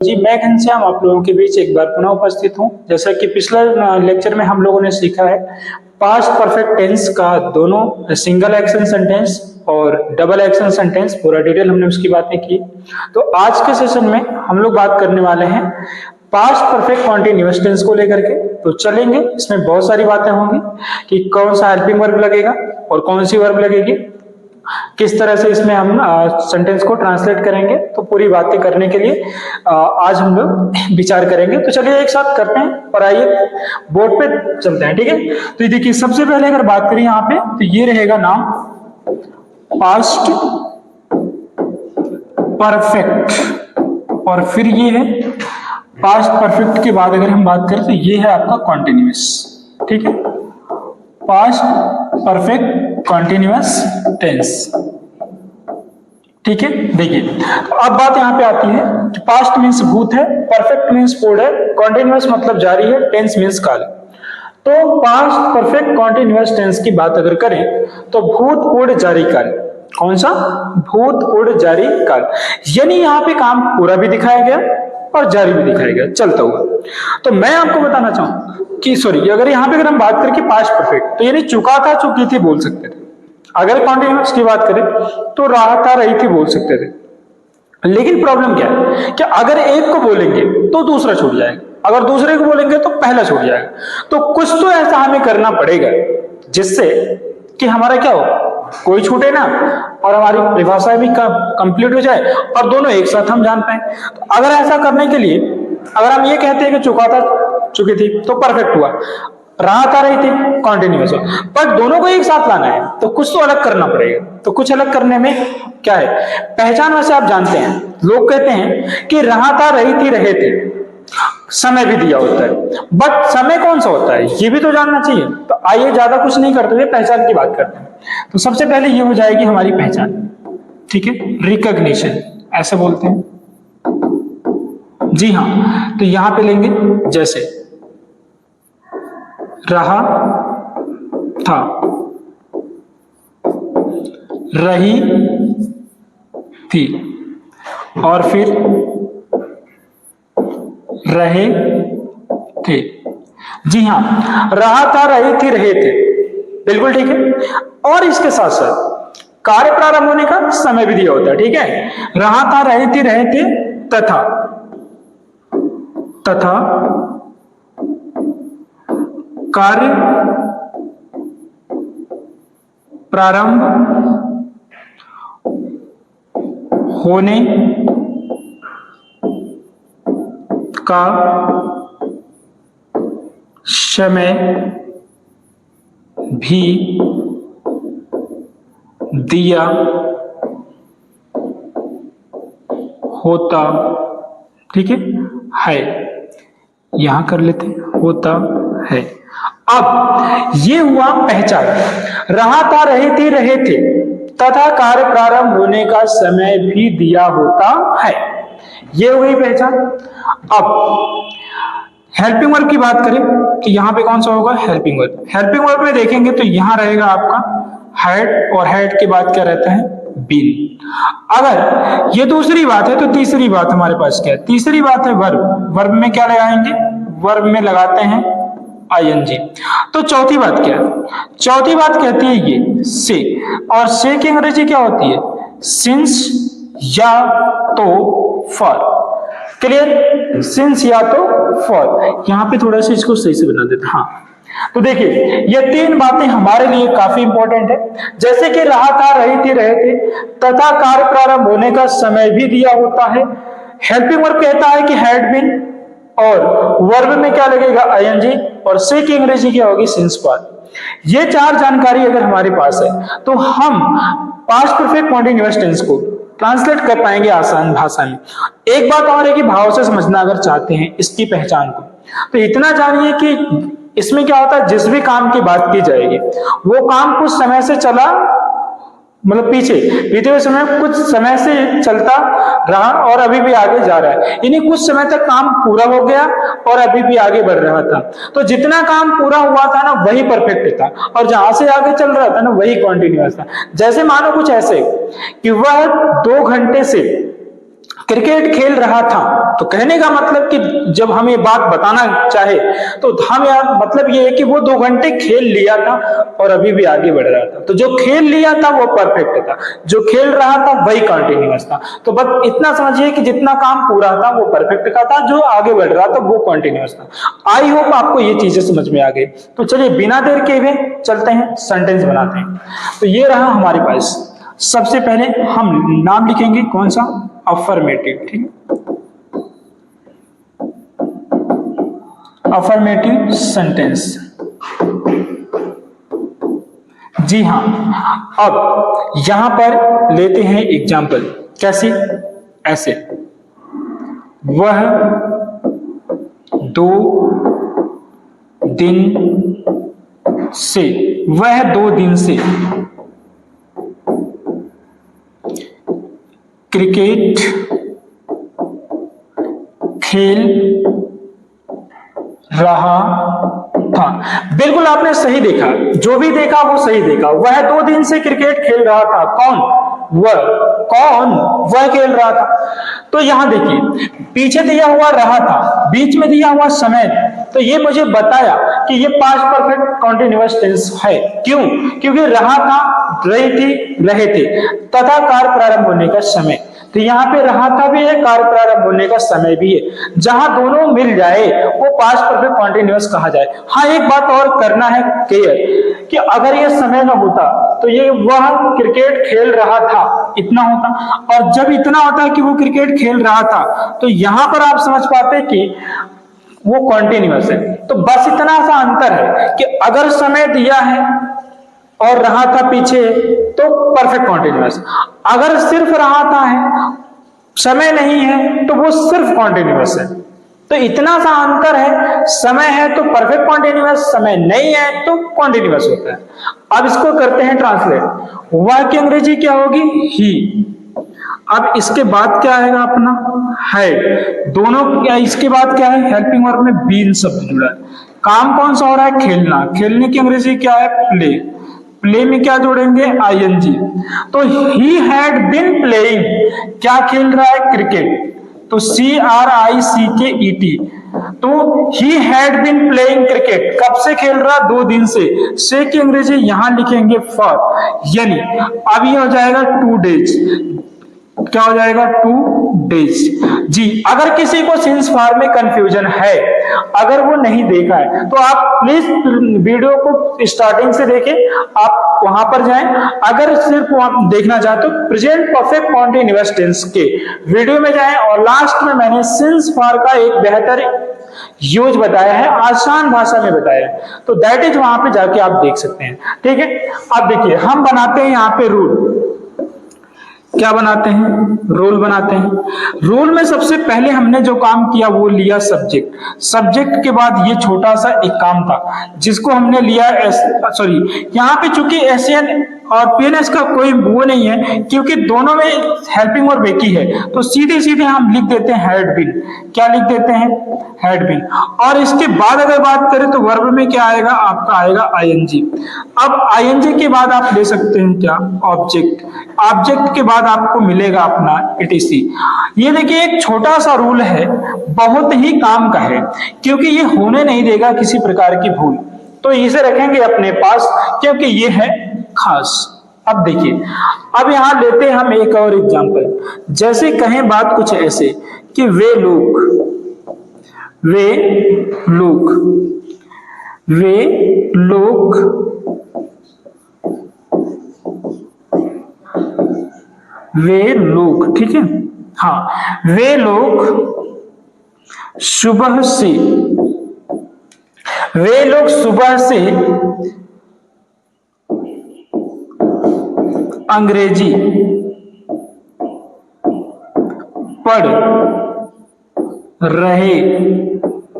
जी, मैं घनश्याम आप लोगों के बीच एक बार पुनः उपस्थित हूँ। जैसा कि पिछले लेक्चर में हम लोगों ने सीखा है पास्ट परफेक्ट टेंस का दोनों सिंगल एक्शन सेंटेंस और डबल एक्शन सेंटेंस, पूरा डिटेल हमने उसकी बातें की। तो आज के सेशन में हम लोग बात करने वाले हैं पास्ट परफेक्ट कॉन्टिन्यूअस टेंस को लेकर के। तो चलेंगे, इसमें बहुत सारी बातें होंगी कि कौन सा हेल्पिंग वर्ब लगेगा और कौन सी वर्ब लगेगी, किस तरह से इसमें हम सेंटेंस को ट्रांसलेट करेंगे। तो पूरी बातें करने के लिए आज हम लोग विचार करेंगे। तो चलिए एक साथ करते हैं और आइए बोर्ड पे चलते हैं, ठीक है। तो देखिए, सबसे पहले अगर बात करें यहाँ पे तो ये रहेगा नाम पास्ट परफेक्ट, और फिर ये है पास्ट परफेक्ट के बाद अगर हम बात करें तो ये है आपका कॉन्टिन्यूअस, ठीक है, पास्ट परफेक्ट कॉन्टिन्यूअस टेंस, ठीक है। देखिए अब बात यहां पे आती है कि पास्ट मींस भूत है, परफेक्ट मींस पूर्ण है, कॉन्टिन्यूअस मतलब जारी है, टेंस मींस काल। तो पास्ट परफेक्ट कॉन्टिन्यूअस टेंस की बात अगर करें तो भूत पूर्ण जारी काल। कौन सा? भूत पूर्ण जारी काल, यानी यहां पे काम पूरा भी दिखाया गया और जारी भी दिखाया गया, चलता हुआ। तो मैं आपको बताना चाहूं कि सॉरी, अगर यहाँ पे अगर हम बात करें कि पास्ट परफेक्ट, तो यानी चुका था चुकी थी बोल सकते थे। अगर कॉन्टिन्यूअस की बात करें तो रहा था रही थी बोल सकते थे। लेकिन प्रॉब्लम क्या है कि अगर एक को बोलेंगे तो दूसरा छूट जाएगा, अगर दूसरे को बोलेंगे तो पहला छूट जाएगा। तो कुछ तो ऐसा हमें करना पड़ेगा जिससे कि हमारा क्या हो, कोई छूटे ना और हमारी परिभाषा भी कंप्लीट हो जाए और दोनों एक साथ हम जान पाए। तो अगर ऐसा करने के लिए अगर हम ये कहते हैं कि चुका था चुकी थी तो परफेक्ट हुआ, रहा था रही थी कॉन्टिन्यूअस हुआ, पर दोनों को एक साथ लाना है तो कुछ तो अलग करना पड़ेगा। तो कुछ अलग करने में क्या है, पहचान वैसे आप जानते हैं, लोग कहते हैं कि रहा था रही थी रहे थे, समय भी दिया होता है, बट समय कौन सा होता है ये भी तो जानना चाहिए। तो आइए ज्यादा कुछ नहीं करते हुए पहचान की बात करते हैं। तो सबसे पहले ये हो जाएगी हमारी पहचान, ठीक है, रिकॉग्निशन ऐसे बोलते हैं। जी हाँ, तो यहां पे लेंगे जैसे रहा था, रही थी, और फिर रहे थे। जी हाँ, रहा था रही थी रहे थे, बिल्कुल ठीक है। और इसके साथ साथ कार्य प्रारंभ होने का समय भी दिया होता है, ठीक है। रहा था रही थी रहे थे तथा, तथा कार्य प्रारंभ होने का समय भी दिया होता, ठीक है, यहां कर लेते होता है। अब ये हुआ पहचान, रहा था रही थी रहे थे तथा कार्य प्रारंभ होने का समय भी दिया होता है, ये हो गई पहचान। अब हेल्पिंग वर्ब की बात करें तो यहां पे कौन सा होगा, हेल्पिंग वर्ब। हेल्पिंग वर्ब में देखेंगे तो यहां रहेगा आपका हैड, और हैड के बाद क्या रहता है, बीन। अगर ये दूसरी बात है तो तीसरी बात हमारे पास क्या है, तीसरी बात है वर्ब। वर्ब में क्या लगाएंगे, वर्ब में लगाते हैं आईएनजी। तो चौथी बात क्या है, चौथी बात कहती है ये से, और से की अंग्रेजी क्या होती है, सिंस या तो फॉर। क्लियर, सिंस या तो फॉर। यहां पे थोड़ा सा इसको सही से बना देते हैं। हाँ, तो देखिए ये तीन बातें हमारे लिए काफी इंपॉर्टेंट है, जैसे कि रहा था रही थी रहे थे तथा कार्य प्रारंभ होने का समय भी दिया होता है। हेल्पिंग वर्ब कहता है कि हैड बीन, और वर्ब में क्या लगेगा, आईएनजी, और से की अंग्रेजी क्या होगी, सिंस फॉर। ये चार जानकारी अगर हमारे पास है तो हम पास्ट परफेक्ट कॉन्टिन्यूअस टेंस को ट्रांसलेट कर पाएंगे आसान भाषा में। एक बात और है कि भाव से समझना अगर चाहते हैं इसकी पहचान को, तो इतना जानिए कि इसमें क्या होता है, जिस भी काम की बात की जाएगी वो काम कुछ समय से चला, मतलब पीछे बीते हुए समय कुछ समय से चलता रहा और अभी भी आगे जा रहा है, यानी कुछ समय तक काम पूरा हो गया और अभी भी आगे बढ़ रहा था। तो जितना काम पूरा हुआ था ना वही परफेक्ट था, और जहां से आगे चल रहा था ना वही कॉन्टिन्यूअस था। जैसे मानो कुछ ऐसे कि वह 2 घंटे से क्रिकेट खेल रहा था, तो कहने का मतलब कि जब हम ये बात बताना चाहे तो हम यार मतलब ये है कि वो 2 घंटे खेल लिया था और अभी भी आगे बढ़ रहा था। तो जो खेल लिया था वो परफेक्ट था, जो खेल रहा था वही कंटिन्यूअस था। तो बस इतना समझिए कि जितना काम पूरा था वो परफेक्ट का था, जो आगे बढ़ रहा था वो कंटिन्यूअस था। आई होप आपको ये चीजें समझ में आ गई। तो चलिए बिना देर के हुए चलते हैं, सेंटेंस बनाते हैं। तो ये रहा हमारे पास। सबसे पहले हम नाम लिखेंगे कौन सा, अफर्मेटिव, ठीक है, अफर्मेटिव सेंटेंस। जी हाँ, अब यहां पर लेते हैं एग्जाम्पल। कैसे, ऐसे, वह 2 दिन से, वह 2 दिन से क्रिकेट खेल रहा था। बिल्कुल आपने सही देखा, जो भी देखा वो सही देखा। वह 2 दिन से क्रिकेट खेल रहा था। कौन, वह। कौन, वह खेल रहा था। तो यहां देखिए, पीछे दिया हुआ रहा था, बीच में दिया हुआ समय, तो ये मुझे बताया कि ये पास्ट परफेक्ट कॉन्टिन्यूअस टेंस है। क्यों, क्योंकि रहा था, रही थी, रहे थे, तथा कार्य प्रारंभ होने का समय। तो यहाँ पे रहा था भी है, कार्य प्रारंभ होने का समय भी है। जहां दोनों मिल जाए वो पास्ट परफेक्ट कॉन्टिन्यूअस कहा जाए। हाँ, एक बात और करना है क्लियर कि अगर ये समय न होता तो ये वह क्रिकेट खेल रहा था इतना होता, और जब इतना होता कि वो क्रिकेट खेल रहा था तो यहां पर आप समझ पाते कि वो कॉन्टिन्यूअस है। तो बस इतना सा अंतर है कि अगर समय दिया है और रहा था पीछे तो परफेक्ट कॉन्टिन्यूअस, अगर सिर्फ रहा था है, समय नहीं है, तो वो सिर्फ कॉन्टिन्यूअस है। तो इतना सा अंतर है, समय है तो परफेक्ट कॉन्टिन्यूअस, समय नहीं है तो कॉन्टिन्यूअस होता है। अब इसको करते हैं ट्रांसलेट। वह की अंग्रेजी क्या होगी, ही। अब इसके बाद क्या आएगा अपना, है। दोनों क्या, इसके बाद क्या है, हेल्पिंग वर्ब में बीन शब्द जुड़ा है। काम कौन सा हो रहा है, खेलना। खेलने की अंग्रेजी क्या है, प्ले। प्ले में क्या जोड़ेंगे, आईएनजी। तो ही हैड बिन प्लेइंग, क्या खेल रहा है, क्रिकेट। तो CRICKET, तो he had been playing cricket, कब से खेल रहा, 2 दिन से की अंग्रेजी यहां लिखेंगे फॉर, यानी अब ये हो जाएगा 2 डेज। क्या हो जाएगा, 2 डेज। जी, अगर किसी को सिंस फॉर में कंफ्यूजन है, अगर वो नहीं देखा है तो आप प्लीज वीडियो को स्टार्टिंग से देखें, आप वहां पर जाएं। अगर सिर्फ आप देखना चाहते तो प्रेजेंट परफेक्ट कॉन्टिन्यूअस टेंस के वीडियो में जाएं, और लास्ट में मैंने सिंस फॉर का एक बेहतर यूज बताया है, आसान भाषा में बताया है, तो दैट इज वहां पे जाके आप देख सकते हैं। ठीक है, अब देखिए हम बनाते हैं यहाँ पे रूल। क्या बनाते हैं, रूल बनाते हैं। रूल में सबसे पहले हमने जो काम किया वो लिया सब्जेक्ट। सब्जेक्ट के बाद ये छोटा सा एक काम था जिसको हमने लिया सॉरी, यहाँ पे चूंकि एसएन और पीएनएस का कोई वो नहीं है क्योंकि दोनों में हेल्पिंग वर्ब एक ही है, तो सीधे सीधे हम लिख देते हैं हैड बीन। क्या लिख देते हैं, हैड बीन। और इसके बाद अगर बात करें तो वर्ब में क्या आएगा, आपका आएगा आईएनजी। अब आईएनजी के बाद आप ले सकते हैं क्या, ऑब्जेक्ट। ऑब्जेक्ट के बाद आपको मिलेगा अपना इटीसी। ये देखिए एक छोटा सा रूल है, बहुत ही काम का है क्योंकि ये होने नहीं देगा किसी प्रकार की भूल, तो इसे रखेंगे अपने पास क्योंकि ये है खास। अब देखिए, अब यहां लेते हैं हम एक और एग्जांपल। जैसे कहें बात कुछ ऐसे कि वे लोग, वे लोग, वे लोग वे लोग, ठीक है, हाँ, वे लोग सुबह से, वे लोग सुबह से अंग्रेजी पढ़ रहे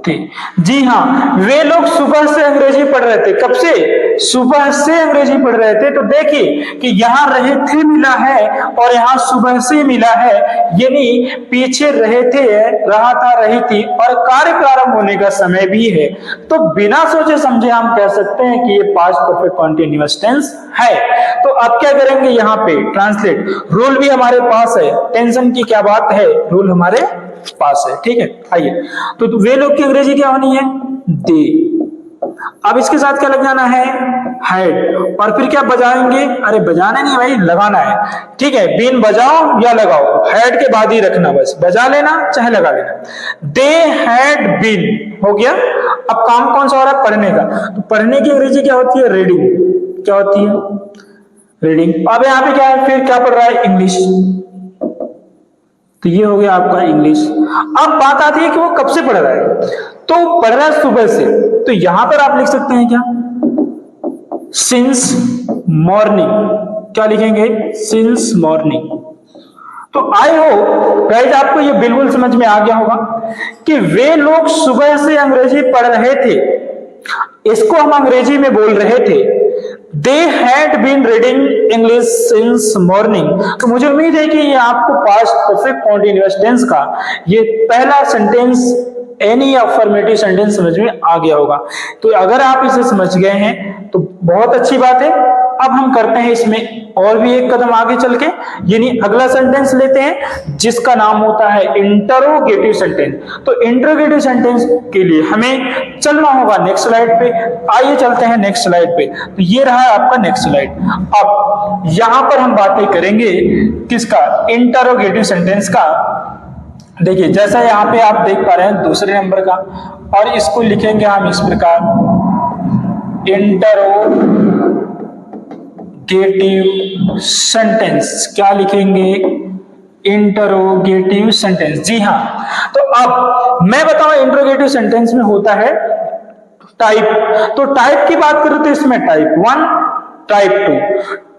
थे। जी हाँ, वे लोग सुबह से अंग्रेजी पढ़ रहे थे। कब से? सुबह से अंग्रेजी पढ़ रहे थे। तो देखिए कि यहाँ रहे थे मिला है और यहाँ सुबह से मिला है, यानी पीछे रहे थे, रहा था, रही थी और कार्य प्रारंभ होने का समय भी है। तो बिना सोचे समझे हम कह सकते हैं कि ये पास्ट परफेक्ट कंटीन्यूअस टेंस है। तो अब क्या करेंगे, यहाँ पे ट्रांसलेट। रूल भी हमारे पास है, टेंशन की क्या बात है, रूल हमारे पास है। ठीक है, आइए। तो वे लोग की अंग्रेजी क्या होनी है? दे। अब इसके साथ क्या लग जाना है? हैड। और फिर क्या बजाएंगे? अरे बजाना नहीं भाई, लगाना है। ठीक है, बीन बजाओ या लगाओ, हैड के बाद ही रखना, बस बजा लेना चाहे लगा लेना। दे हैड बीन हो गया। अब काम कौन सा हो रहा है? पढ़ने का। तो पढ़ने की अंग्रेजी क्या होती है? रीडिंग। क्या होती है? रीडिंग। अब यहाँ पे क्या है, फिर क्या पढ़ रहा है? इंग्लिश। तो ये हो गया आपका इंग्लिश। अब बात आती है कि वो कब से पढ़ रहा है। तो पढ़ रहा है सुबह से, तो यहां पर आप लिख सकते हैं क्या? Since morning. क्या लिखेंगे? Since morning. तो आई होप गाइस आपको ये बिल्कुल समझ में आ गया होगा कि वे लोग सुबह से अंग्रेजी पढ़ रहे थे, इसको हम अंग्रेजी में बोल रहे थे। They had been reading English since morning. तो मुझे उम्मीद है कि ये आपको पास्ट परफेक्ट कंटीन्यूअस टेंस का ये पहला सेंटेंस, एनी अफर्मेटिव सेंटेंस समझ में आ गया होगा। तो अगर आप इसे समझ गए हैं तो बहुत अच्छी बात है। अब हम करते हैं इसमें और भी एक कदम आगे चल के, यानी अगला सेंटेंस लेते हैं जिसका नाम होता है इंटरोगेटिव सेंटेंस। तो इंटरोगेटिव सेंटेंस के लिए हमें चलना होगा नेक्स्ट स्लाइड पे। आइए चलते हैं नेक्स्ट स्लाइड पे। तो ये रहा है आपका नेक्स्ट स्लाइड। अब यहां पर हम बातें करेंगे किसका? इंटरोगेटिव सेंटेंस का। देखिए जैसा यहाँ पे आप देख पा रहे हैं दूसरे नंबर का, और इसको लिखेंगे हम इस प्रकार, इंटरोगेटिव सेंटेंस। क्या लिखेंगे? Interrogative sentence. जी हाँ, तो अब मैं बताऊं इंटरोगेटिव सेंटेंस में होता है टाइप। तो टाइप की बात करूं तो इसमें टाइप 1, टाइप 2।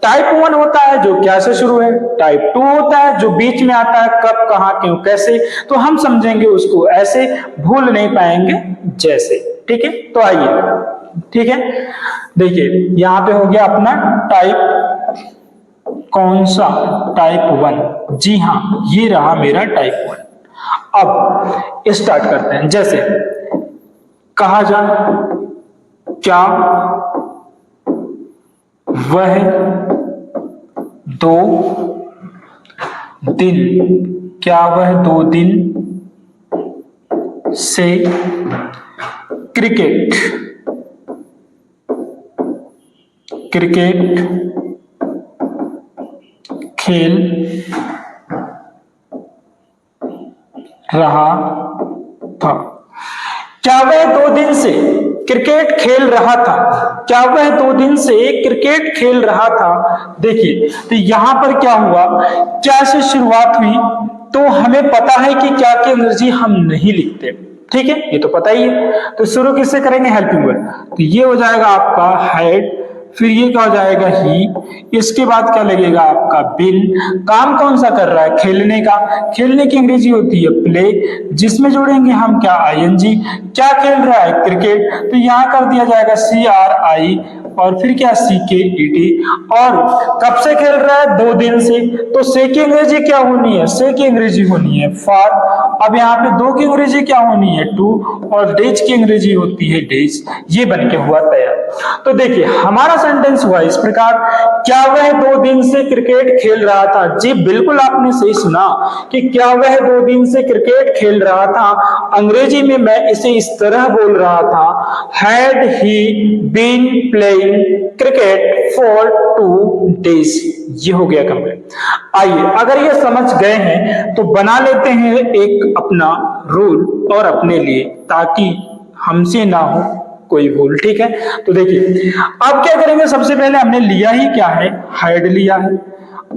टाइप 1 होता है जो क्या से शुरू है, टाइप 2 होता है जो बीच में आता है, कब, कहां, क्यों, कैसे। तो हम समझेंगे उसको ऐसे, भूल नहीं पाएंगे जैसे। ठीक है, तो आइए। ठीक है, देखिए यहां पे हो गया अपना टाइप। कौन सा? टाइप 1। जी हाँ, ये रहा मेरा टाइप 1। अब स्टार्ट करते हैं। जैसे कहा जाए, क्या वह 2 दिन, क्या वह 2 दिन से क्रिकेट खेल रहा था। क्या वह 2 दिन से क्रिकेट खेल रहा था? क्या वह 2 दिन से क्रिकेट खेल रहा था? देखिए तो यहां पर क्या हुआ, क्या से शुरुआत हुई, तो हमें पता है कि क्या की एनर्जी हम नहीं लिखते। ठीक है, ये तो पता ही है। तो शुरू किससे करेंगे? Helping word. तो ये हो जाएगा आपका हैड, फिर ये क्या हो जाएगा? ही। इसके बाद क्या लगेगा? आपका बिन। काम कौन सा कर रहा है? खेलने का। खेलने की अंग्रेजी होती है प्ले, जिसमें जोड़ेंगे हम क्या? आईएनजी। क्या खेल रहा है? क्रिकेट। तो यहां कर दिया जाएगा CRI और फिर क्या? CKET। और कब से खेल रहा है? 2 दिन से। तो से की अंग्रेजी क्या होनी है? से की अंग्रेजी होनी है फॉर। अब यहाँ पे 2 की अंग्रेजी क्या होनी है? 2। और डेज की अंग्रेजी होती है डेज। ये बन के हुआ तैयार। तो देखिए हमारा सेंटेंस हुआ इस प्रकार, क्या वह 2 दिन से क्रिकेट खेल रहा था? जी बिल्कुल आपने सही सुना कि क्या वह 2 दिन से क्रिकेट खेल रहा था। अंग्रेजी में मैं इसे इस तरह बोल रहा था, had he been playing cricket for 2 days। ये हो गया कंप्लीट। आइए अगर ये समझ गए हैं तो बना लेते हैं एक अपना रूल और अपने लिए, ताकि हमसे ना हो कोई भूल। ठीक है, तो देखिए अब क्या करेंगे, सबसे पहले हमने लिया ही क्या है? हैड लिया है।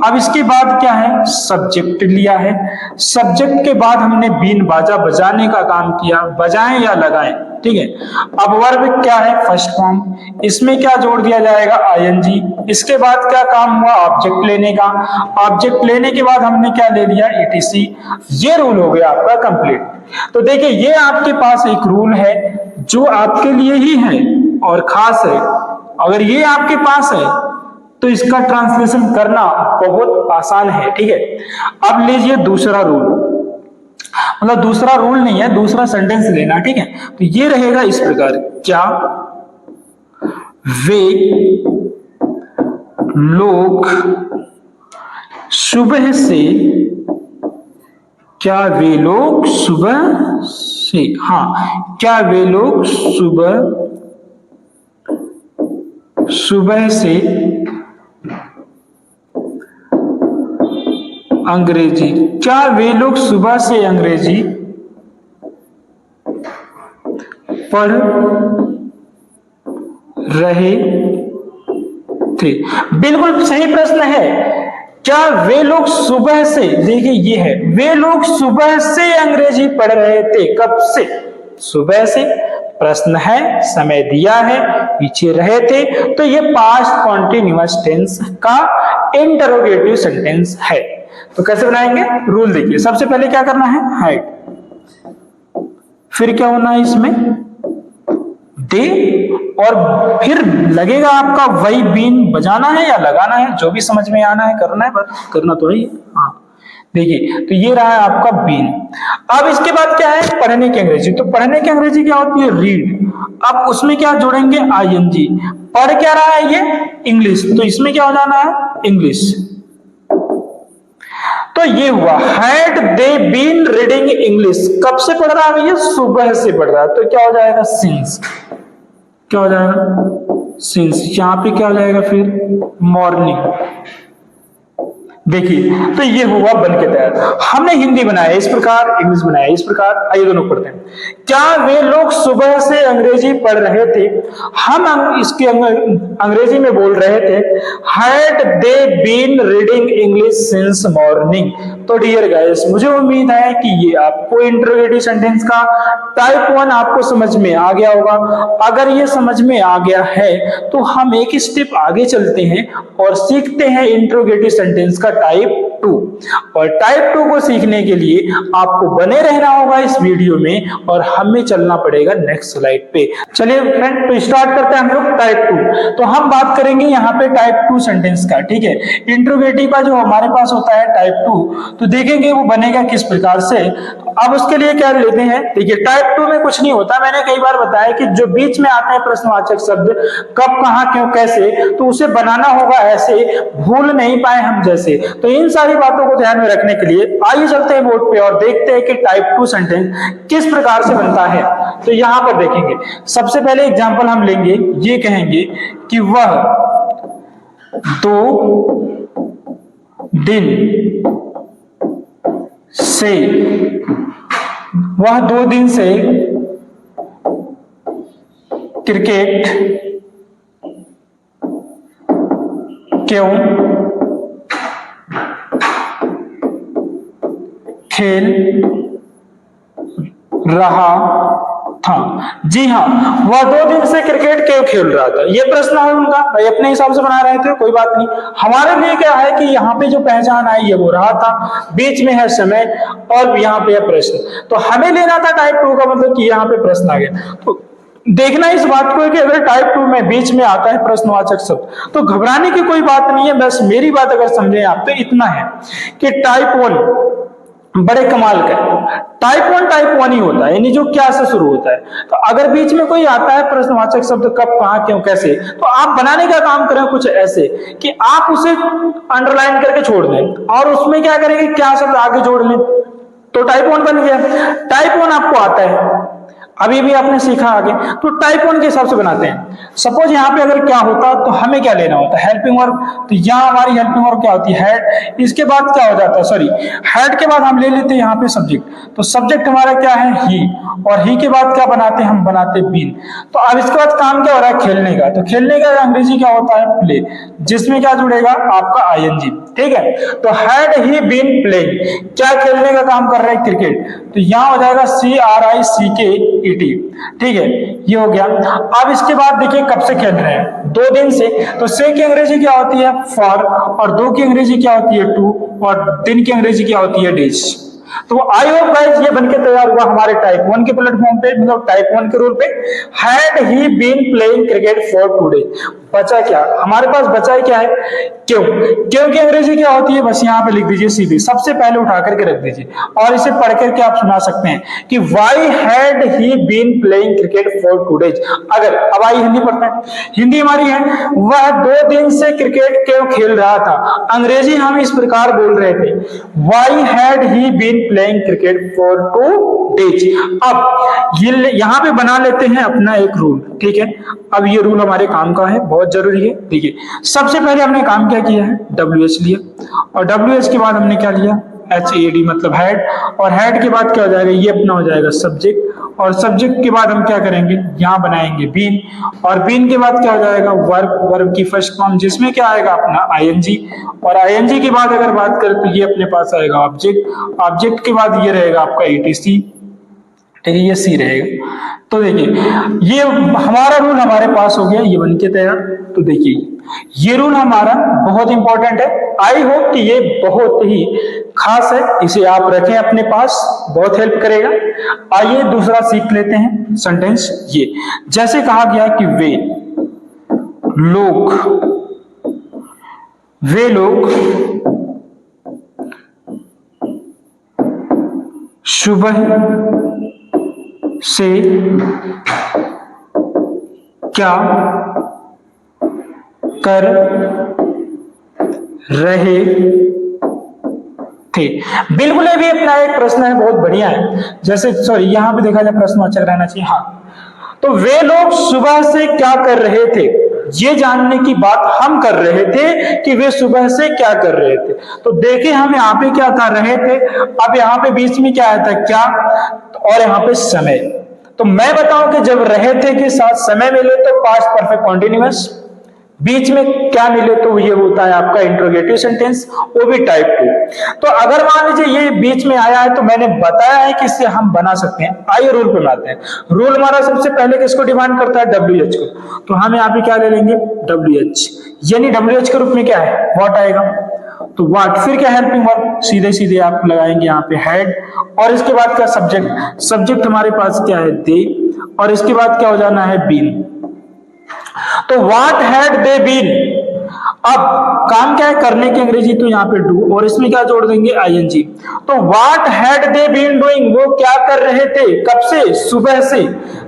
अब इसके बाद क्या है? सब्जेक्ट लिया है। सब्जेक्ट के बाद हमने बीन बाजा बजाने का काम किया, बजाएं या लगाएं। ठीक है, अब वर्ब क्या है? First form. इसमें क्या जोड़ दिया जाएगा? आईएनजी। इसके बाद क्या काम हुआ? ऑब्जेक्ट लेने का। ऑब्जेक्ट लेने के बाद हमने क्या ले लिया? ETC। ये रूल हो गया आपका कंप्लीट। तो देखिए ये आपके पास एक रूल है जो आपके लिए ही है और खास है। अगर ये आपके पास है तो इसका ट्रांसलेशन करना बहुत आसान है, ठीक है। अब लीजिए दूसरा रूल, मतलब दूसरा रूल नहीं है, दूसरा सेंटेंस लेना, ठीक है। तो ये रहेगा इस प्रकार, क्या वे लोग सुबह से, क्या वे लोग सुबह से, हाँ, क्या वे लोग सुबह से अंग्रेजी, क्या वे लोग सुबह से अंग्रेजी पढ़ रहे थे? बिल्कुल सही प्रश्न है। क्या वे लोग सुबह से, देखिए ये है, वे लोग सुबह से अंग्रेजी पढ़ रहे थे। कब से? सुबह से। प्रश्न है, समय दिया है, पीछे रहे थे, तो ये पास्ट कॉन्टिन्यूअस टेंस का इंटरोगेटिव सेंटेंस है। तो कैसे बनाएंगे? रूल देखिए, सबसे पहले क्या करना है? हाइड, फिर क्या होना है इसमें? दे, और फिर लगेगा आपका वही बीन बजाना है या लगाना है, जो भी समझ में आना है करना है, बस करना तो है। हाँ देखिए, तो ये रहा है आपका बीन। अब इसके बाद क्या है? पढ़ने की अंग्रेजी। तो पढ़ने की अंग्रेजी क्या होती है? रीड। अब उसमें क्या जोड़ेंगे? आईएनजी। पढ़ क्या रहा है ये? इंग्लिश, तो इसमें क्या हो जाना है? इंग्लिश। तो ये हुआ, had they been reading English. कब से पढ़ रहा है भैया? सुबह से पढ़ रहा है, तो क्या हो जाएगा? सिंस। क्या हो जाएगा? सिंस। यहां पे क्या हो जाएगा फिर? मॉर्निंग। देखिए, तो ये हुआ बन के तैयार। हमने हिंदी बनाया इस प्रकार, इंग्लिश बनाया इस प्रकार। आइए दोनों पढ़ते हैं। क्या वे लोग सुबह से अंग्रेजी पढ़ रहे थे? हम इसके अंग्रेजी में बोल रहे थे, had they been reading English since morning. तो डियर गाइस, मुझे उम्मीद है कि ये आपको इंटरोगेटिव सेंटेंस का टाइप 1 आपको समझ में आ गया होगा। अगर ये समझ में आ गया है तो हम एक स्टेप आगे चलते हैं और सीखते हैं इंटरोगेटिव सेंटेंस का टाइप 2। और टाइप 2 को सीखने के लिए आपको बने रहना होगा इस वीडियो में, और हमें चलना पड़ेगा नेक्स्ट स्लाइड पे। चलिए फ्रेंड, तो स्टार्ट करते हैं हम लोग टाइप 2। तो हम बात करेंगे यहाँ पे टाइप 2 सेंटेंस का, ठीक है। इंटरोगेटिव का जो हमारे पास होता है टाइप 2, तो देखेंगे वो बनेगा किस प्रकार से। अब उसके लिए क्या लेते हैं? देखिए, टाइप 2 में कुछ नहीं होता, मैंने कई बार बताया कि जो बीच में आता है प्रश्नवाचक शब्द, कब, कहां, क्यों, कैसे, तो उसे बनाना होगा ऐसे, भूल नहीं पाए हम जैसे। तो इन सारी बातों को ध्यान में रखने के लिए आइए चलते हैं बोर्ड पे और देखते हैं कि टाइप 2 सेंटेंस किस प्रकार से बनता है। तो यहां पर देखेंगे, सबसे पहले एग्जांपल हम लेंगे, ये कहेंगे कि वह 2 दिन से, वह 2 दिन से क्रिकेट क्यों खेल रहा था? जी हाँ, वह 2 दिन से क्रिकेट क्यों खेल रहा था, ये प्रश्न है उनका। भाई अपने हिसाब से बना रहे थे, कोई बात नहीं। हमारे लिए क्या है कि यहाँ पे जो पहचान आई है वो रहा था, बीच में है समय और यहाँ पे है प्रश्न। तो हमें लेना था टाइप 2 का, मतलब कि यहाँ पे प्रश्न आ गया। तो देखना इस बात को है कि अगर टाइप 2 में बीच में आता है प्रश्नवाचक शब्द तो घबराने की कोई बात नहीं है। बस मेरी बात अगर समझे आप तो इतना है कि टाइप 1 बड़े कमाल का है। टाइप 1 ही होता है, यानी जो क्या से शुरू होता है। तो अगर बीच में कोई आता है प्रश्नवाचक शब्द, कब, कहां, क्यों, कैसे, तो आप बनाने का काम करें कुछ ऐसे कि आप उसे अंडरलाइन करके छोड़ दें और उसमें क्या करेंगे, क्या शब्द आगे जोड़ लें, तो टाइप 1 बन गया। टाइप 1 आपको आता है, अभी भी आपने सीखा आगे, तो टाइप 1 के हिसाब से बनाते हैं। सपोज यहाँ पे अगर क्या होता तो हमें क्या लेना होता? Helping verb. तो यहाँ हमारी हेल्पिंग वर्ब क्या होती है? हेड। इसके बाद क्या हो जाता है? सॉरी, हेड के बाद हम ले लेते हैं यहाँ पे सब्जेक्ट। तो सब्जेक्ट हमारा क्या है? ही। और ही के बाद क्या बनाते हैं? हम बनाते बीन। तो अब इसके बाद काम क्या हो रहा है? खेलने का। तो खेलने का अंग्रेजी क्या होता है? प्ले, जिसमें क्या जुड़ेगा? आपका आईएनजी, ठीक है। तो हैड ही बीन प्लेइंग, क्या खेलने का काम कर रहे हैं? क्रिकेट। तो यहां हो जाएगा CRICKET, ठीक है, ये हो गया। अब इसके बाद देखिए कब से खेल रहे हैं? 2 दिन से। तो से की अंग्रेजी क्या होती है? फॉर, और 2 की अंग्रेजी क्या होती है? टू, और दिन की अंग्रेजी क्या होती है? डेज। तो आई होप गाइस ये बनके तैयार हुआ हमारे टाइप 1 के प्लेटफॉर्म पे, मतलब टाइप 1 के रूल पे। Had he been playing cricket for today, बचा क्या हमारे पास, बचा ही क्या है, क्यों, क्योंकि अंग्रेजी क्या होती है, बस यहाँ पे लिख दीजिए सीधे, सबसे पहले उठा करके रख दीजिए और इसे पढ़ करके आप सुना सकते हैं कि why had he been playing cricket for today. अगर अब आई हिंदी पढ़ते हैं, हिंदी हमारी है, वह 2 दिन से क्रिकेट क्यों खेल रहा था, अंग्रेजी हम इस प्रकार बोल रहे थे, why had he been playing cricket for 2 days. अब ये यहां पे बना लेते हैं अपना एक रूल, ठीक है। अब ये रूल हमारे काम का है, बहुत जरूरी है। देखिए सबसे पहले हमने काम क्या किया है, WH लिया, और WH के बाद हमने क्या लिया, HAD मतलब हेड, और हेड के बाद क्या हो जाएगा, ये अपना हो जाएगा सब्जेक्ट, और सब्जेक्ट के बाद हम क्या करेंगे, यहाँ बनाएंगे बीन, और बीन के बाद क्या हो जाएगा वर्ब, वर्ब की फर्स्ट फॉर्म जिसमें क्या आएगा अपना ING, और ING के बाद अगर बात करें तो ये अपने पास आएगा ऑब्जेक्ट, ऑब्जेक्ट के बाद ये रहेगा आपका ETC, ठीक है, ये सी रहेगा। तो देखिए ये हमारा रूल हमारे पास हो गया, ये बन के तैयार। तो देखिए ये रूल हमारा बहुत इंपॉर्टेंट है, आई होप कि ये बहुत ही खास है, इसे आप रखें अपने पास, बहुत हेल्प करेगा। आइए दूसरा सीख लेते हैं सेंटेंस। ये जैसे कहा गया कि वे लोग सुबह से क्या कर रहे थे। बिल्कुल ये भी अपना एक प्रश्न है, बहुत बढ़िया है। जैसे सॉरी यहां पे देखा जाए प्रश्नवाचक रहना चाहिए, हाँ। तो वे लोग सुबह से क्या कर रहे थे, ये जानने की बात हम कर रहे थे कि वे सुबह से क्या कर रहे थे। तो देखिए हम यहाँ पे क्या कर रहे थे, अब यहाँ पे बीच में क्या आया था, क्या, और यहाँ पे समय। तो मैं बताऊं कि जब रहे थे के साथ समय मिले तो पास्ट परफेक्ट कॉन्टिन्यूअस, बीच में क्या मिले तो ये होता है आपका इंट्रोगेटिव सेंटेंस, वो भी टाइप 2। तो अगर मान लीजिए ये बीच में आया है तो मैंने बताया है कि इससे हम बना सकते हैं। आइए रूल पे बनाते हैं। रूल हमारा सबसे पहले किसको डिमांड करता है, WH को। तो हम यहाँ पे क्या ले लेंगे, WH, यानी WH के रूप में क्या है, व्हाट आएगा। तो व्हाट, फिर क्या हेल्पिंग वर्ब, सीधे सीधे आप लगाएंगे यहाँ पे हेड, और इसके बाद क्या सब्जेक्ट, सब्जेक्ट हमारे पास क्या है दे, और इसके बाद क्या हो जाना है बीन। तो व्हाट हैड दे बीन, अब काम क्या है करने की अंग्रेजी, तो यहाँ पे डू, और इसमें क्या जोड़ देंगे ING। तो what had they been doing, वो क्या कर रहे थे, कब से, सुबह से।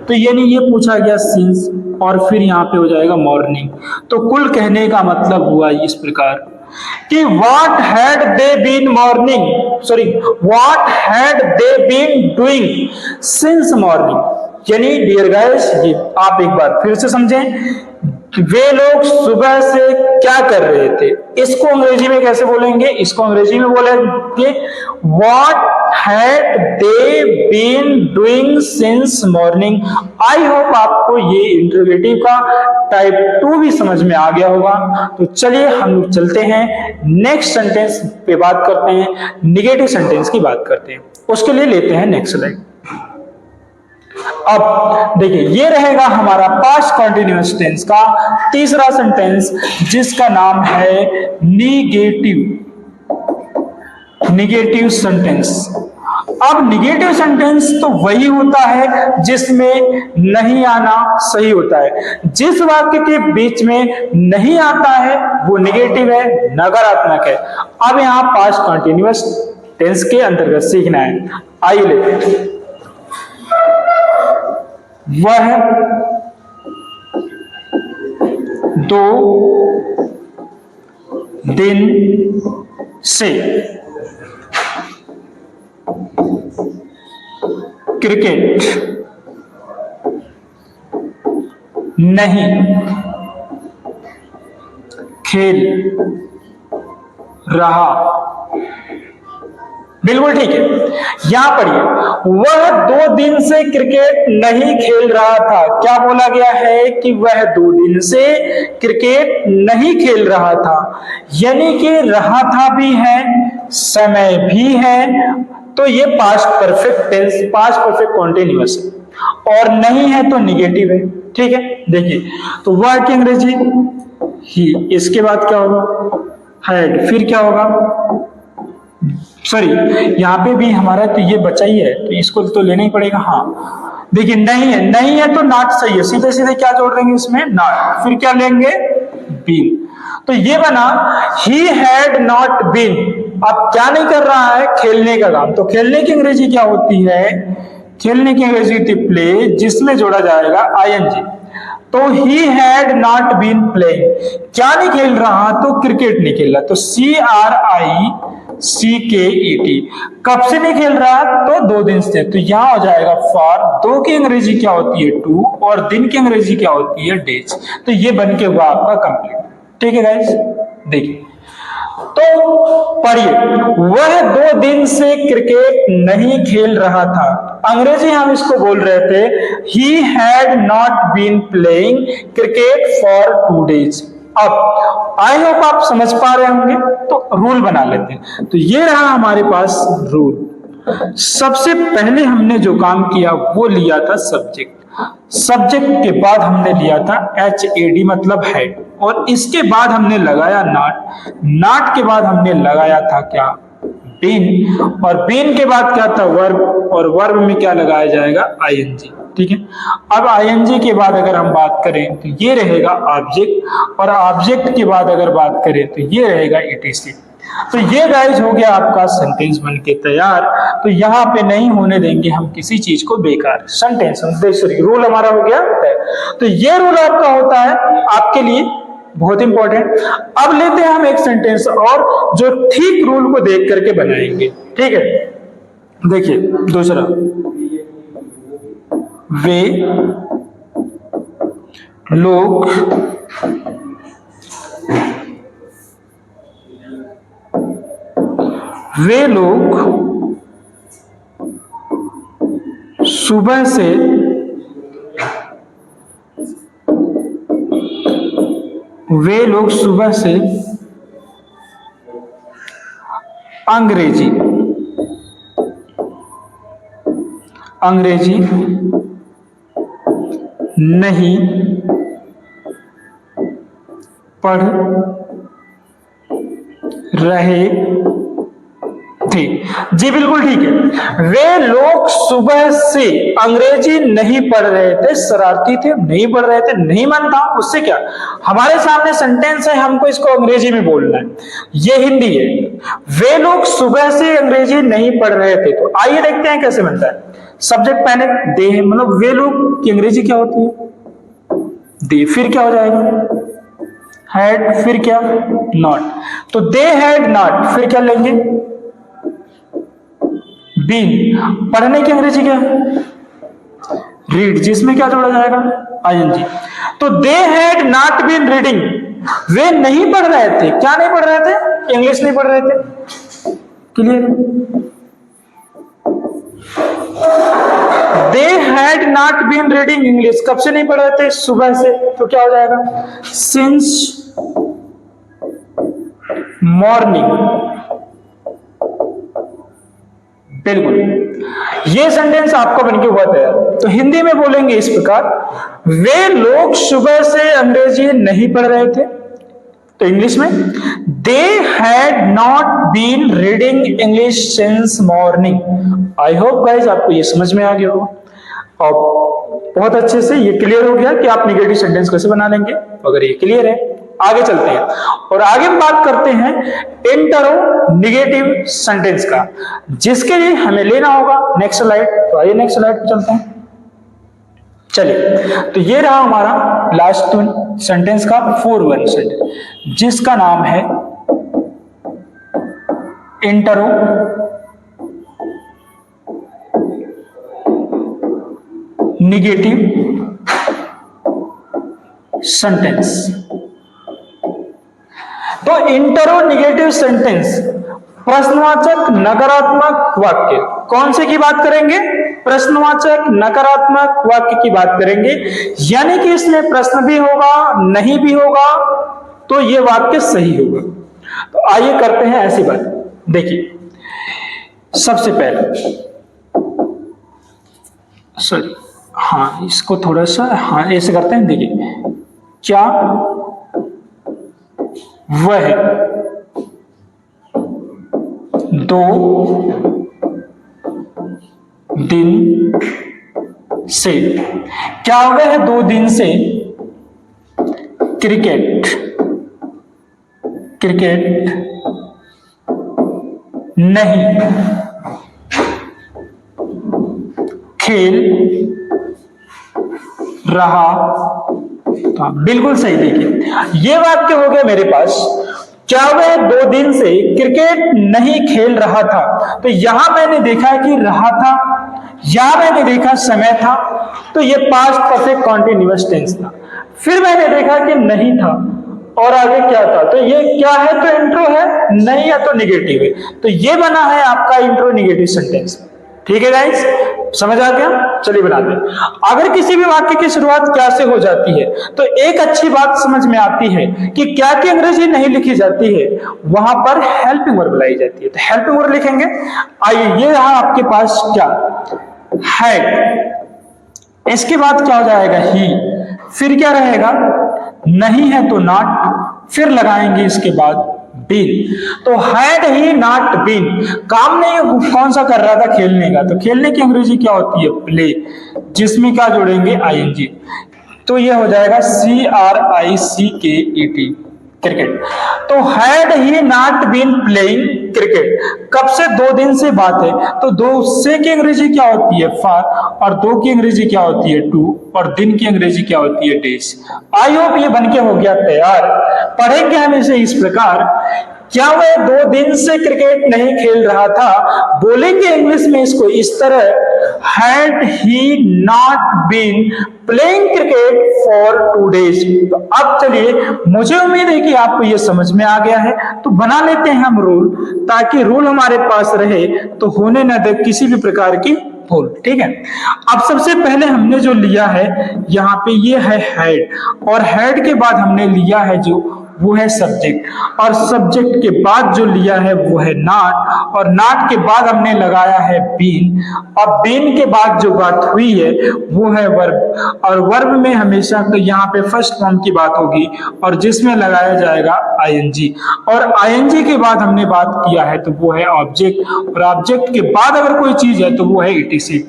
तो यानी ये पूछा गया सिंस, और फिर यहाँ पे हो जाएगा मॉर्निंग। तो कुल कहने का मतलब हुआ इस प्रकार कि what had they been morning, sorry what had they been doing since morning. यानी डियर गाइस, ये आप एक बार फिर से समझें, वे लोग सुबह से क्या कर रहे थे। इसको अंग्रेजी में कैसे बोलेंगे, इसको अंग्रेजी में बोलेंगे what had they been doing since morning. I hope आपको ये इंट्रोगेटिव का टाइप 2 भी समझ में आ गया होगा। तो चलिए हम चलते हैं नेक्स्ट सेंटेंस पे बात करते हैं, निगेटिव सेंटेंस की बात करते हैं। उसके लिए लेते हैं नेक्स्ट स्लाइड। अब देखिए ये रहेगा हमारा पास्ट कॉन्टिन्यूअस टेंस का तीसरा सेंटेंस, जिसका नाम है निगेटिव सेंटेंस। अब निगेटिव सेंटेंस तो वही होता है जिसमें नहीं आना सही होता है। जिस वाक्य के बीच में नहीं आता है वो निगेटिव है, नकारात्मक है। अब यहां पास्ट कॉन्टिन्यूअस टेंस के अंतर्गत सीखना है। आइए लेते हैं। वह 2 दिन से क्रिकेट नहीं खेल रहा। बिल्कुल ठीक है, यहां पढ़िए, वह 2 दिन से क्रिकेट नहीं खेल रहा था। क्या बोला गया है कि वह 2 दिन से क्रिकेट नहीं खेल रहा था, यानी कि रहा था भी है, समय भी है। तो ये past perfect tense, past perfect continuous है, और नहीं है तो निगेटिव है। ठीक है, देखिए तो वह की अंग्रेजी ही, इसके बाद क्या होगा हैड, फिर क्या होगा सॉरी, यहाँ पे भी हमारा तो ये बचा ही है, तो इसको तो लेना ही पड़ेगा। हाँ देखिए, नहीं है, नहीं है तो नॉट सही है, सीधे सीधे क्या जोड़ देंगे इसमें, नॉट, फिर क्या लेंगे, बीन। तो ये बना ही हैड नॉट बीन। अब क्या नहीं कर रहा है, खेलने का काम। तो खेलने की अंग्रेजी क्या होती है, खेलने की अंग्रेजी होती है प्ले, जिसमें जोड़ा जाएगा आईएनजी। तो he had not been playing, क्या नहीं खेल रहा, तो क्रिकेट नहीं खेल रहा, तो CRICKET, कब से नहीं खेल रहा, तो 2 दिन से। तो यहां हो जाएगा फॉर, 2 की अंग्रेजी क्या होती है 2, और दिन की अंग्रेजी क्या होती है डेज। तो ये बन के हुआ आपका कंप्लीट। ठीक है गाइस, देखिए तो पढ़िए, वह 2 दिन से क्रिकेट नहीं खेल रहा था। अंग्रेजी हम इसको बोल रहे थे he had not been playing cricket for 2 days। अब आई होप आप समझ पा रहे होंगे, तो रूल बना लेते हैं। तो ये रहा हमारे पास रूल। सबसे पहले हमने जो काम किया वो लिया था सब्जेक्ट, सब्जेक्ट के बाद हमने लिया था HAD मतलब हेड, और इसके बाद हमने लगाया नॉट, नॉट के बाद हमने लगाया था क्या, बीन, और बीन के बाद क्या था वर्ब, और वर्ब में क्या लगाया जाएगा, ING। ठीक है, अब ING के बाद अगर हम बात करें तो ये रहेगा ऑब्जेक्ट, और ऑब्जेक्ट के बाद अगर बात करें तो ये रहेगा ETC। तो ये गाइस हो गया आपका सेंटेंस बन के तैयार। तो यहाँ पे नहीं होने देंगे हम किसी चीज को बेकार, सेंटेंस रूल हमारा हो गया तय। तो ये रूल आपका होता है आपके लिए बहुत इंपॉर्टेंट। अब लेते हैं हम एक सेंटेंस और जो ठीक रूल को देख करके बनाएंगे। ठीक है, देखिए दूसरा, वे लोग सुबह से अंग्रेजी नहीं पढ़ रहे थे। जी बिल्कुल ठीक है, वे लोग सुबह से अंग्रेजी नहीं पढ़ रहे थे, शरारती थे, नहीं पढ़ रहे थे, नहीं मानता, उससे क्या, हमारे सामने सेंटेंस है, हमको इसको अंग्रेजी में बोलना है, ये हिंदी है। वे लोग सुबह से अंग्रेजी नहीं पढ़ रहे थे, तो आइए देखते हैं कैसे बनता है। सब्जेक्ट पहले दे है, मतलब वे लोग की अंग्रेजी क्या होती है, दे, फिर क्या हो जाएगा, हैड, फिर क्या, नॉट। तो दे हैड नॉट, फिर क्या लेंगे, बीन। पढ़ने की अंग्रेजी क्या है, रीड, जिसमें क्या जोड़ा जाएगा, ING। तो they had not been reading, वे नहीं पढ़ रहे थे, क्या नहीं पढ़ रहे थे, इंग्लिश नहीं पढ़ रहे थे। Clear, they had not been reading English, कब से नहीं पढ़ रहे थे, सुबह से। तो क्या हो जाएगा, सिंस मॉर्निंग। बिल्कुल, ये सेंटेंस आपका बनके हुआ तैयार। तो हिंदी में बोलेंगे इस प्रकार, वे लोग सुबह से अंग्रेजी नहीं पढ़ रहे थे, तो इंग्लिश में they had not been reading English since morning. I hope guys आपको ये समझ में आ गया होगा और बहुत अच्छे से ये क्लियर हो गया कि आप नेगेटिव सेंटेंस कैसे बना लेंगे। अगर ये क्लियर है, आगे चलते हैं और आगे हम बात करते हैं इंटरोगेटिव सेंटेंस का, जिसके लिए हमें लेना होगा नेक्स्ट स्लाइड। तो आइए नेक्स्ट स्लाइड पे चलते हैं। चलिए, तो ये रहा हमारा लास्ट सेंटेंस का 4-1 सेंटेंस, जिसका नाम है इंटरोगेटिव सेंटेंस। तो इंटरोगेटिव सेंटेंस प्रश्नवाचक नकारात्मक वाक्य, कौन से की बात करेंगे, प्रश्नवाचक नकारात्मक वाक्य की बात करेंगे, यानी कि इसमें प्रश्न भी होगा नहीं भी होगा तो ये वाक्य सही होगा। तो आइए करते हैं ऐसी बात। देखिए, सबसे पहले सॉरी, हाँ इसको थोड़ा सा, हाँ ऐसे करते हैं। देखिए, क्या वह 2 दिन से। क्या हो गया है? 2 दिन से क्रिकेट नहीं खेल रहा था। बिल्कुल सही। देखिए ये वाक्य हो गया मेरे पास। क्या वह 2 दिन से क्रिकेट नहीं खेल रहा था? तो यहां मैंने देखा कि रहा था, यहां मैंने देखा समय था, तो ये पास्ट परफेक्ट कॉन्टिन्यूअस टेंस था। फिर मैंने देखा कि नहीं था और आगे क्या था, तो ये क्या है? तो इंट्रो है, नहीं है तो निगेटिव है। तो ये बना है आपका इंट्रो निगेटिव सेंटेंस। ठीक है गाइस, समझ आ गया? चलिए बनाते हैं। अगर किसी भी वाक्य की शुरुआत क्या से हो जाती है तो एक अच्छी बात समझ में आती है कि क्या की अंग्रेजी नहीं लिखी जाती है, वहां पर हेल्पिंग वर्ब लाई जाती है। तो हेल्पिंग वर्ब लिखेंगे। आइए, ये रहा आपके पास क्या? हैड। इसके बाद क्या हो जाएगा? ही। फिर क्या रहेगा? नहीं है तो नॉट, फिर लगाएंगे इसके बाद बीन। तो हैड ही नॉट बीन, काम नहीं कौन सा कर रहा था? खेलने का। तो खेलने की अंग्रेजी क्या होती है? प्ले, जिसमें क्या जोड़ेंगे? आईएनजी। तो ये हो जाएगा CRICKET, क्रिकेट। तो had he not been playing cricket. कब से? 2 दिन से बात है। तो 2 से की अंग्रेजी क्या होती है? फॉर, और 2 की अंग्रेजी क्या होती है? टू, और दिन की अंग्रेजी क्या होती है? डेज। आई होप ये बनके हो गया तैयार। पढ़ेंगे हम इसे इस प्रकार। क्या वह 2 दिन से क्रिकेट नहीं खेल रहा था? बोलेंगे इंग्लिश में इसको इस तरह, had he not been playing cricket for 2 days। तो अब चलिए, मुझे उम्मीद है कि आपको यह समझ में आ गया है। तो बना लेते हैं हम रूल, ताकि रूल हमारे पास रहे तो होने न दे किसी भी प्रकार की भूल। ठीक है। अब सबसे पहले हमने जो लिया है यहाँ पे, ये है हैड, और हैड के बाद हमने लिया है जो वो है सब्जेक्ट, और सब्जेक्ट के बाद जो लिया है वो है नॉट, और नॉट के बाद हमने लगाया है बीन, और बीन के बाद जो बात हुई है वो है वर्ब, और वर्ब में हमेशा तो यहाँ पे फर्स्ट फॉर्म की बात होगी और जिसमें लगाया जाएगा आईएनजी, और आईएनजी के बाद हमने बात किया है तो वो है ऑब्जेक्ट, और ऑब्जेक्ट के बाद अगर कोई चीज है तो वो है इटीसी।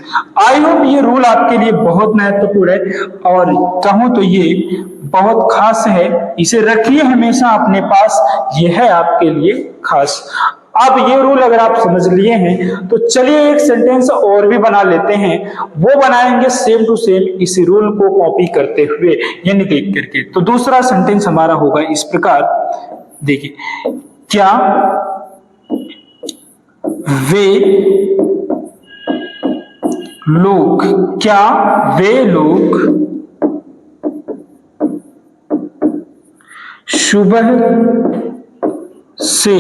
आई होप ये रूल आपके लिए बहुत महत्वपूर्ण है, और कहूं तो ये बहुत खास है, इसे रखिए हमेशा अपने पास, ये है आपके लिए खास। अब ये रूल अगर आप समझ लिए हैं तो चलिए एक सेंटेंस और भी बना लेते हैं। वो बनाएंगे सेम टू सेम इस रूल को कॉपी करते हुए, यानी देख करके। तो दूसरा सेंटेंस हमारा होगा इस प्रकार, देखिए, क्या वे लोग, क्या वे लोग सुबह से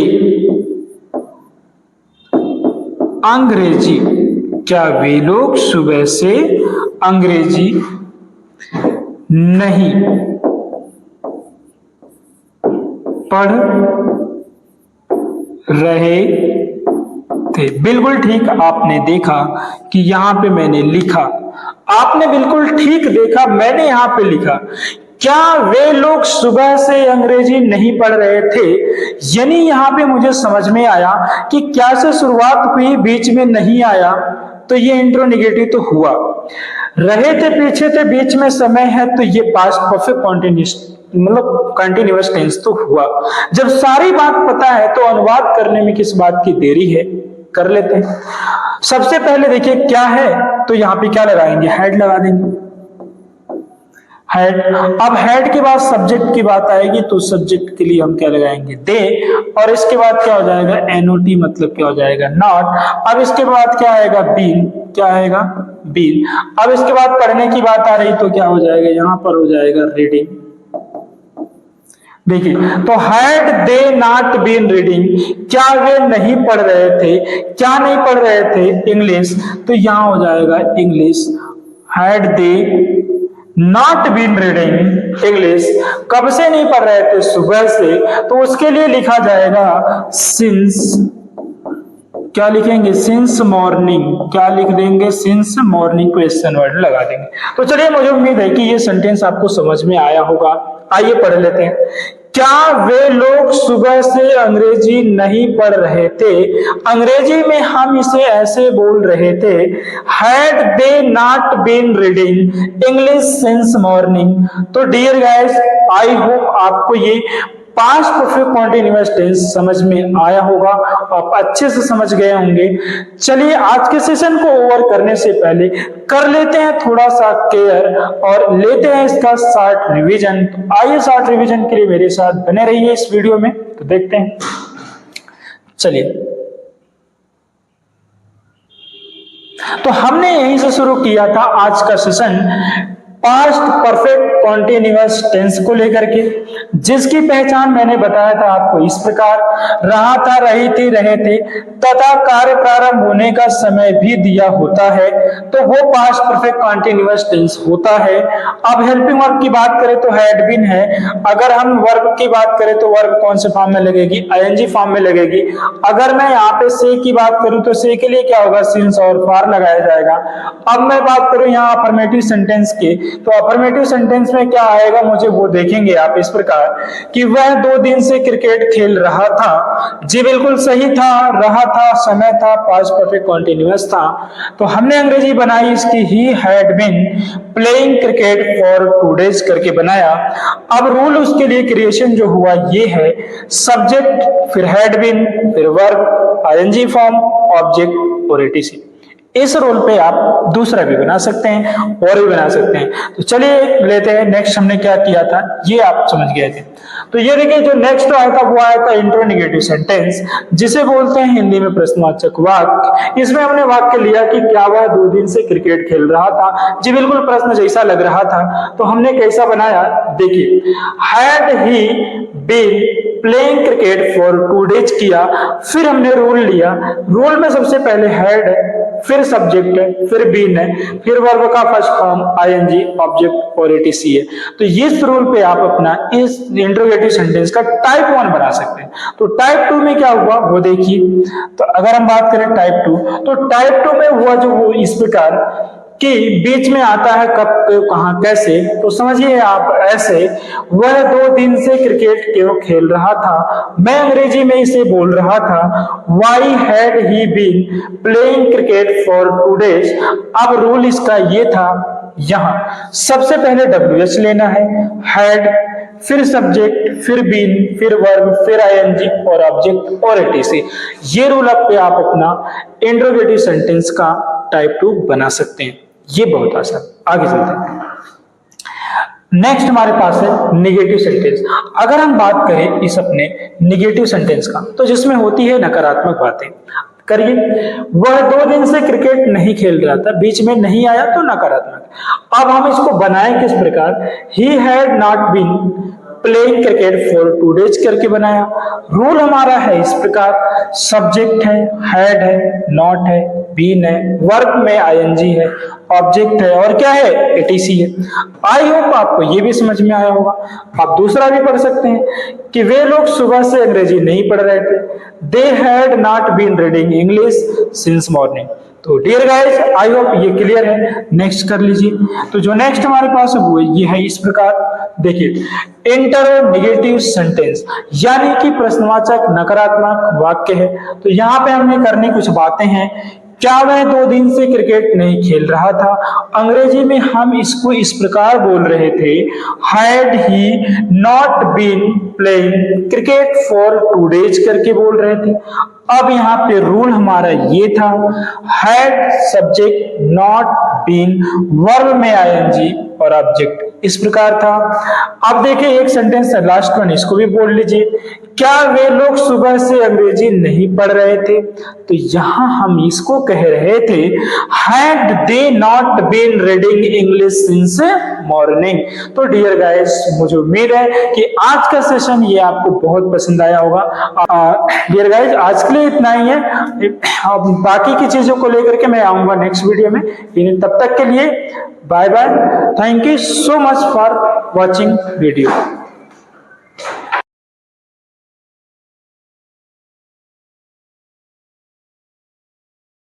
अंग्रेजी, क्या वे लोग सुबह से अंग्रेजी नहीं पढ़ रहे थे? बिल्कुल ठीक आपने देखा कि यहां पे मैंने लिखा, आपने बिल्कुल ठीक देखा, मैंने यहां पे लिखा, क्या वे लोग सुबह से अंग्रेजी नहीं पढ़ रहे थे। यानी यहां पे मुझे समझ में आया कि क्या से शुरुआत हुई, बीच में नहीं आया, तो ये इंट्रो निगेटिव तो हुआ। रहे थे पीछे थे, बीच में समय है, तो ये पास्ट परफेक्ट कॉन्टिन्यूअस, मतलब कंटिन्यूअस टेंस तो हुआ। जब सारी बात पता है तो अनुवाद करने में किस बात की देरी है, कर लेते हैं। सबसे पहले देखिए क्या है, तो यहाँ पे क्या लगाएंगे? हैड लगा देंगे, हैड। अब हैड के बाद सब्जेक्ट की बात आएगी तो सब्जेक्ट के लिए हम क्या लगाएंगे? दे, और इसके बाद क्या हो जाएगा? एनओटी, मतलब क्या हो जाएगा? नॉट। अब इसके बाद क्या आएगा? बीन, क्या आएगा? बीन। अब इसके बाद पढ़ने की बात आ रही तो क्या हो जाएगा? यहां पर हो जाएगा रीडिंग। देखिए, तो had they not been reading, क्या वे नहीं पढ़ रहे थे, क्या नहीं पढ़ रहे थे? इंग्लिश, तो यहां हो जाएगा English. Had they not been reading English, कब से नहीं पढ़ रहे थे? सुबह से, तो उसके लिए लिखा जाएगा सिंस, क्या लिखेंगे? सिंस मॉर्निंग, क्या लिख देंगे? सिंस मॉर्निंग, क्वेश्चन वर्ड लगा देंगे। तो चलिए, मुझे उम्मीद है कि ये सेंटेंस आपको समझ में आया होगा। आइए पढ़ लेते हैं। क्या वे लोग सुबह से अंग्रेजी नहीं पढ़ रहे थे? अंग्रेजी में हम इसे ऐसे बोल रहे थे, had they not been reading English since morning. तो डियर गाइस, आई होप आपको ये पास्ट परफेक्ट कॉन्टिन्यूअस टेंस समझ में आया होगा, आप अच्छे से समझ गए होंगे। चलिए आज के सेशन को ओवर करने से पहले कर लेते हैं थोड़ा सा केयर और लेते हैं इसका शॉर्ट रिवीजन। तो आइए शॉर्ट रिवीजन के लिए मेरे साथ बने रहिए इस वीडियो में। तो देखते हैं, चलिए। तो हमने यहीं से शुरू किया था आज का session past perfect continuous tense को लेकर के, जिसकी पहचान मैंने बताया था आपको इस प्रकार, रहा था, रही थी, रहे थे तथा कार्य प्रारंभ होने का समय भी दिया होता है, तो वो पास्ट परफेक्ट कॉन्टिन्यूअस टेंस होता है। अब हेल्पिंग वर्ब की बात करें तो हैड बीन है। अगर हम वर्ब की बात करें तो वर्ब कौन से फॉर्म में लगेगी? आईएनजी फॉर्म में लगेगी। अगर मैं यहाँ पे से की बात करूं तो से के लिए क्या होगा? सिंस और फॉर लगाया जाएगा। अब मैं बात करूं यहाँ अफर्मेटिव सेंटेंस की, तो अफर्मेटिव सेंटेंस में क्या आएगा मुझे वो देखेंगे आप इस प्रकार कि वह 2 दिन से क्रिकेट खेल रहा था। जी बिल्कुल सही था, रहा था, समय था, पास्ट परफेक्ट कॉन्टिन्यूअस था। तो हमने अंग्रेजी बनाई इसकी he had been playing cricket for 2 days करके बनाया। अब रूल उसके लिए क्रिएशन जो हुआ ये है, सब्जेक्ट, फिर हैड बीन, फिर वर्ब, आईएनजी फॉर्म, ऑब्जेक्ट और एटीसी। इस रोल पे आप दूसरा भी बना सकते हैं और भी बना सकते हैं। तो चलिए लेते हैं नेक्स्ट हमने क्या किया था, ये आप समझ गए थे। तो ये देखिए जो नेक्स्ट आया था वो आया था इंट्रोनेगेटिव सेंटेंस, जिसे बोलते हैं हिंदी में प्रश्नवाचक वाक्य। इसमें हमने वाक्य लिया कि क्या वह 2 दिन से क्रिकेट खेल रहा था। जी बिल्कुल प्रश्न जैसा लग रहा था। तो हमने कैसा बनाया, देखिए, had he been playing cricket for 2 days किया, फिर हमने रूल लिया। रूल में सबसे पहले हैड है, फिर सब्जेक्ट है, फिर बीन है, फिर वर्ब का फर्स्ट फॉर्म आईएनजी, ऑब्जेक्ट और एटीसी है। तो इस रूल पे आप अपना इस इंट्रोगेटिव सेंटेंस का टाइप 1 बना सकते हैं। तो टाइप 2 में क्या हुआ वो देखिए। तो अगर हम बात करें टाइप 2, तो टाइप 2 में हुआ जो वो इस प्रकार कि बीच में आता है कब, कहां, कैसे। तो समझिए आप ऐसे, वह 2 दिन से क्रिकेट क्यों खेल रहा था। मैं अंग्रेजी में इसे बोल रहा था, why had he been playing cricket for 2 days। अब रूल इसका ये था, यहां सबसे पहले WH लेना है, हैड, फिर सब्जेक्ट, फिर बीन, फिर वर्ब, फिर आईएनजी और ऑब्जेक्ट और एटीसी। ये रूल पे आप अपना इंट्रोगेटिव सेंटेंस का टाइप 2 बना सकते हैं। ये बहुत आसान। आगे चलते हैं। नेक्स्ट हमारे पास है निगेटिव सेंटेंस। अगर हम बात करें इस अपने निगेटिव सेंटेंस का, तो जिसमें होती है नकारात्मक बातें। करिए, वह 2 दिन से क्रिकेट नहीं खेल रहा था, बीच में नहीं आया तो नकारात्मक। अब हम इसको बनाए किस प्रकार, he had not been playing cricket for 2 days करके बनाया। रूल हमारा है इस प्रकार, सब्जेक्ट है, हैड है, नॉट है, बीन है, वर्ब में आईएनजी है, ऑब्जेक्ट है और क्या है, एटीसी है। आई होप आपको ये भी समझ में आया होगा। आप दूसरा भी पढ़ सकते हैं कि वे लोग सुबह से अंग्रेजी नहीं पढ़ रहे थे, they had not been reading English since morning. तो डियर गाइस, आई होप ये क्लियर है। नेक्स्ट कर लीजिए। तो जो नेक्स्ट हमारे पास है वो ये है इस प्रकार, देखिए, इंटरनेगेटिव सेंटेंस यानी कि प्रश्नवाचक नकारात्मक वाक्य है। तो यहाँ पे हमें करनी कुछ बातें हैं। क्या वह 2 दिन से क्रिकेट नहीं खेल रहा था। अंग्रेजी में हम इसको इस प्रकार बोल रहे थे, had he not been playing cricket for 2 days करके बोल रहे थे। अब यहाँ पे रूल हमारा ये था, had, subject, not, been, verb में आईएनजी और ऑब्जेक्ट, इस प्रकार था। अब देखिए एक सेंटेंस है लास्ट वन, इसको भी बोल लीजिए, क्या वे लोग सुबह से अंग्रेजी नहीं पढ़ रहे थे। तो यहां हम इसको कह रहे थे, had they not been reading English since morning. तो डियर गाइस, मुझे उम्मीद है कि आज का सेशन ये आपको बहुत पसंद आया होगा। डियर गाइस, आज के लिए इतना ही है। अब बाकी की चीजों को लेकर के मैं आऊंगा नेक्स्ट वीडियो में। तब तक के लिए bye bye. Thank you so much for watching video.